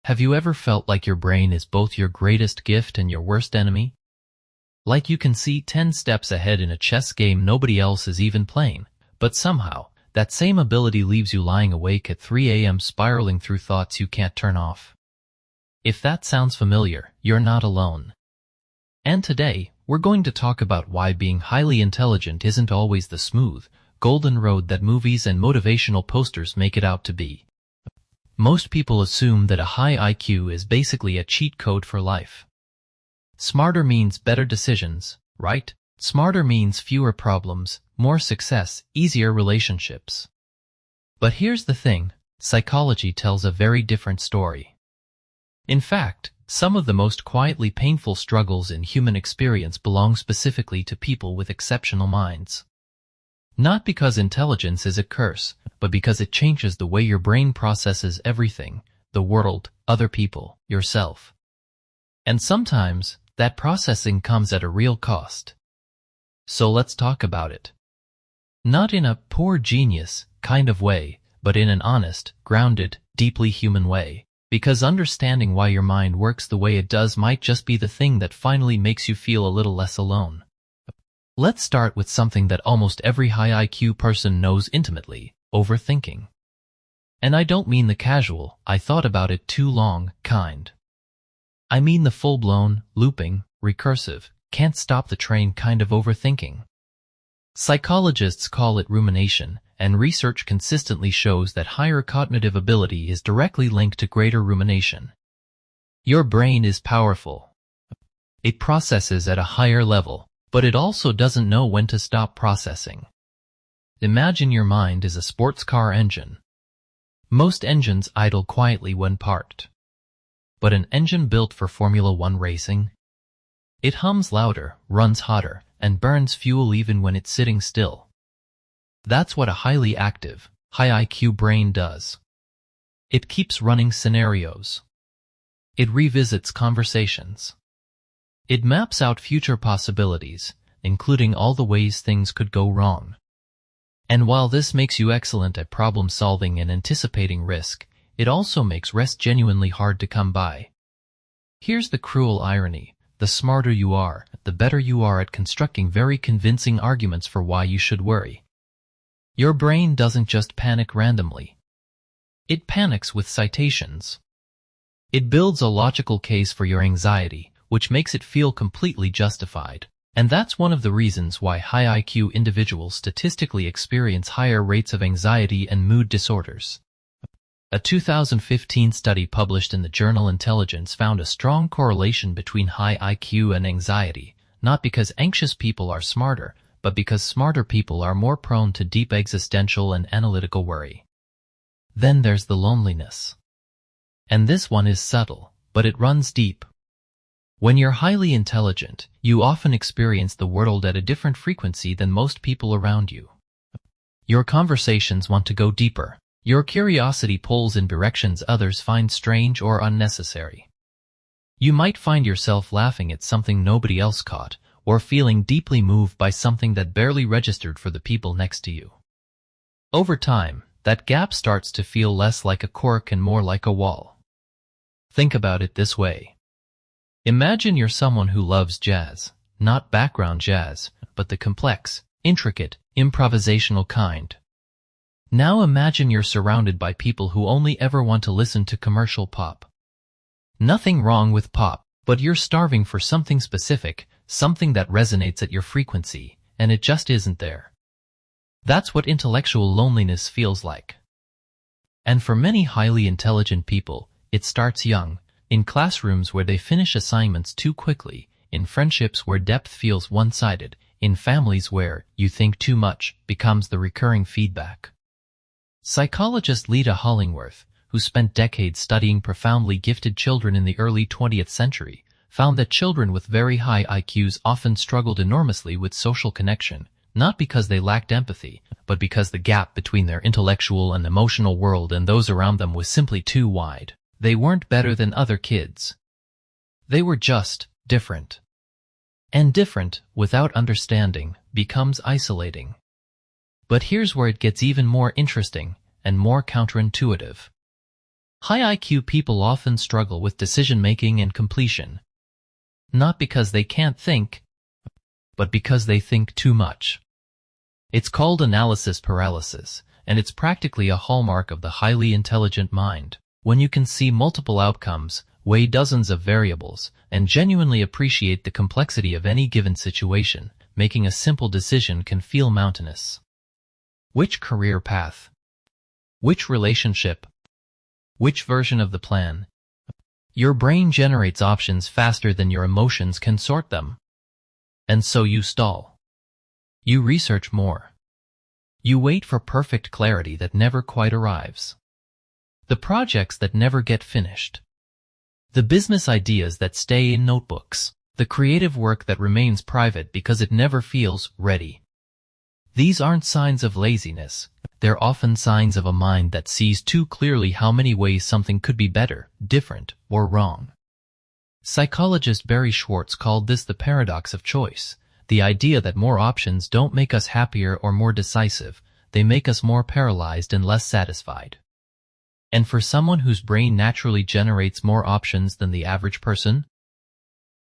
Have you ever felt like your brain is both your greatest gift and your worst enemy? Like you can see 10 steps ahead in a chess game nobody else is even playing, but somehow, that same ability leaves you lying awake at 3 a.m. spiraling through thoughts you can't turn off. If that sounds familiar, you're not alone. And today, we're going to talk about why being highly intelligent isn't always the smooth, golden road that movies and motivational posters make it out to be. Most people assume that a high IQ is basically a cheat code for life. Smarter means better decisions, right? Smarter means fewer problems, more success, easier relationships. But here's the thing, psychology tells a very different story. In fact, some of the most quietly painful struggles in human experience belong specifically to people with exceptional minds. Not because intelligence is a curse, but because it changes the way your brain processes everything, the world, other people, yourself. And sometimes, that processing comes at a real cost. So let's talk about it. Not in a poor genius kind of way, but in an honest, grounded, deeply human way. Because understanding why your mind works the way it does might just be the thing that finally makes you feel a little less alone. Let's start with something that almost every high IQ person knows intimately, overthinking. And I don't mean the casual, I thought about it too long, kind. I mean the full-blown, looping, recursive, can't stop the train kind of overthinking. Psychologists call it rumination, and research consistently shows that higher cognitive ability is directly linked to greater rumination. Your brain is powerful. It processes at a higher level, but it also doesn't know when to stop processing. Imagine your mind is a sports car engine. Most engines idle quietly when parked. But an engine built for Formula 1 racing? It hums louder, runs hotter, and burns fuel even when it's sitting still. That's what a highly active, high IQ brain does. It keeps running scenarios. It revisits conversations. It maps out future possibilities, including all the ways things could go wrong. And while this makes you excellent at problem solving and anticipating risk, it also makes rest genuinely hard to come by. Here's the cruel irony. The smarter you are, the better you are at constructing very convincing arguments for why you should worry. Your brain doesn't just panic randomly. It panics with citations. It builds a logical case for your anxiety, which makes it feel completely justified. And that's one of the reasons why high IQ individuals statistically experience higher rates of anxiety and mood disorders. A 2015 study published in the journal Intelligence found a strong correlation between high IQ and anxiety, not because anxious people are smarter, but because smarter people are more prone to deep existential and analytical worry. Then there's the loneliness. And this one is subtle, but it runs deep. When you're highly intelligent, you often experience the world at a different frequency than most people around you. Your conversations want to go deeper. Your curiosity pulls in directions others find strange or unnecessary. You might find yourself laughing at something nobody else caught, or feeling deeply moved by something that barely registered for the people next to you. Over time, that gap starts to feel less like a quirk and more like a wall. Think about it this way. Imagine you're someone who loves jazz, not background jazz, but the complex, intricate, improvisational kind. Now imagine you're surrounded by people who only ever want to listen to commercial pop. Nothing wrong with pop, but you're starving for something specific, something that resonates at your frequency, and it just isn't there. That's what intellectual loneliness feels like. And for many highly intelligent people, it starts young, in classrooms where they finish assignments too quickly, in friendships where depth feels one-sided, in families where "you think too much" becomes the recurring feedback. Psychologist Lita Hollingworth, who spent decades studying profoundly gifted children in the early 20th century, found that children with very high IQs often struggled enormously with social connection, not because they lacked empathy, but because the gap between their intellectual and emotional world and those around them was simply too wide. They weren't better than other kids. They were just different. And different, without understanding, becomes isolating. But here's where it gets even more interesting and more counterintuitive. High IQ people often struggle with decision-making and completion, not because they can't think, but because they think too much. It's called analysis paralysis, and it's practically a hallmark of the highly intelligent mind. When you can see multiple outcomes, weigh dozens of variables, and genuinely appreciate the complexity of any given situation, making a simple decision can feel mountainous. Which career path? Which relationship? Which version of the plan? Your brain generates options faster than your emotions can sort them. And so you stall. You research more. You wait for perfect clarity that never quite arrives. The projects that never get finished. The business ideas that stay in notebooks. The creative work that remains private because it never feels ready. These aren't signs of laziness. They're often signs of a mind that sees too clearly how many ways something could be better, different, or wrong. Psychologist Barry Schwartz called this the paradox of choice, the idea that more options don't make us happier or more decisive, they make us more paralyzed and less satisfied. And for someone whose brain naturally generates more options than the average person,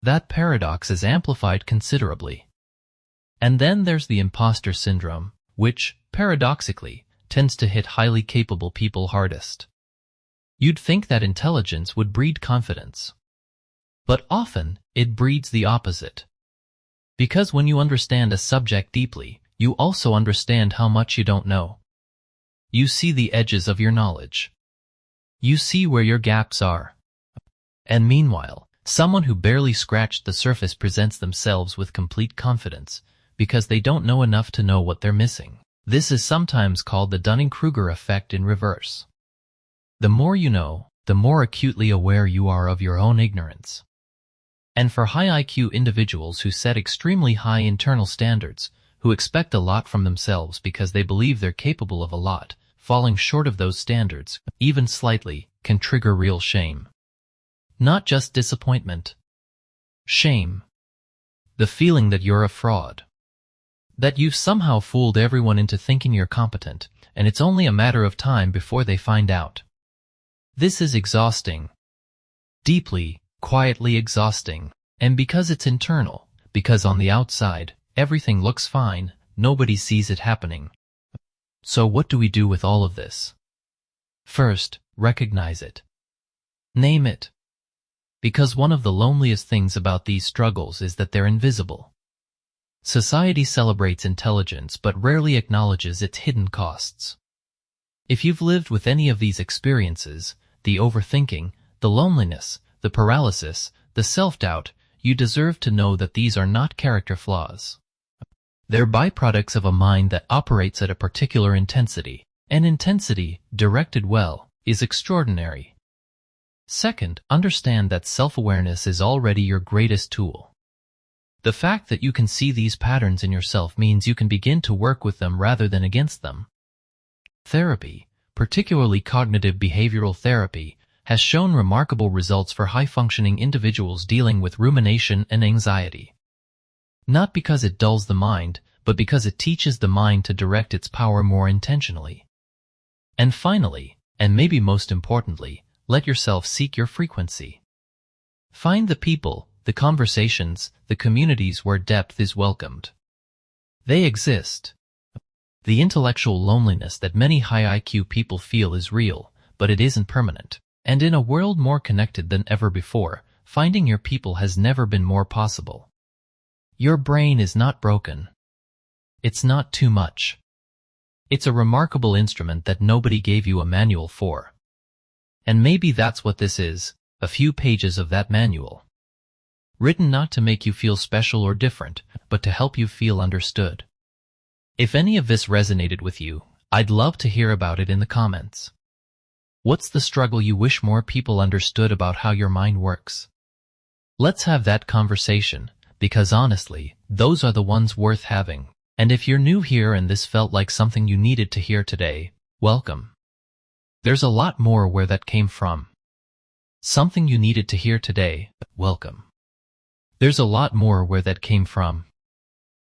that paradox is amplified considerably. And then there's the impostor syndrome, which, paradoxically, tends to hit highly capable people hardest. You'd think that intelligence would breed confidence. But often, it breeds the opposite. Because when you understand a subject deeply, you also understand how much you don't know. You see the edges of your knowledge. You see where your gaps are. And meanwhile, someone who barely scratched the surface presents themselves with complete confidence, because they don't know enough to know what they're missing. This is sometimes called the Dunning-Kruger effect in reverse. The more you know, the more acutely aware you are of your own ignorance. And for high IQ individuals who set extremely high internal standards, who expect a lot from themselves because they believe they're capable of a lot, falling short of those standards, even slightly, can trigger real shame. Not just disappointment. Shame. The feeling that you're a fraud. That you've somehow fooled everyone into thinking you're competent, and it's only a matter of time before they find out. This is exhausting. Deeply, quietly exhausting. And because it's internal, because on the outside, everything looks fine, nobody sees it happening. So what do we do with all of this? First, recognize it. Name it. Because one of the loneliest things about these struggles is that they're invisible. Society celebrates intelligence but rarely acknowledges its hidden costs. If you've lived with any of these experiences, the overthinking, the loneliness, the paralysis, the self-doubt, you deserve to know that these are not character flaws. They're byproducts of a mind that operates at a particular intensity, and intensity, directed well, is extraordinary. Second, understand that self-awareness is already your greatest tool. The fact that you can see these patterns in yourself means you can begin to work with them rather than against them. Therapy, particularly cognitive behavioral therapy, has shown remarkable results for high-functioning individuals dealing with rumination and anxiety. Not because it dulls the mind, but because it teaches the mind to direct its power more intentionally. And finally, and maybe most importantly, let yourself seek your frequency. Find the people, the conversations, the communities where depth is welcomed. They exist. The intellectual loneliness that many high IQ people feel is real, but it isn't permanent. And in a world more connected than ever before, finding your people has never been more possible. Your brain is not broken. It's not too much. It's a remarkable instrument that nobody gave you a manual for. And maybe that's what this is, a few pages of that manual. Written not to make you feel special or different, but to help you feel understood. If any of this resonated with you, I'd love to hear about it in the comments. What's the struggle you wish more people understood about how your mind works? Let's have that conversation, because honestly, those are the ones worth having. And if you're new here and this felt like something you needed to hear today, welcome. There's a lot more where that came from. Something you needed to hear today, welcome. There's a lot more where that came from.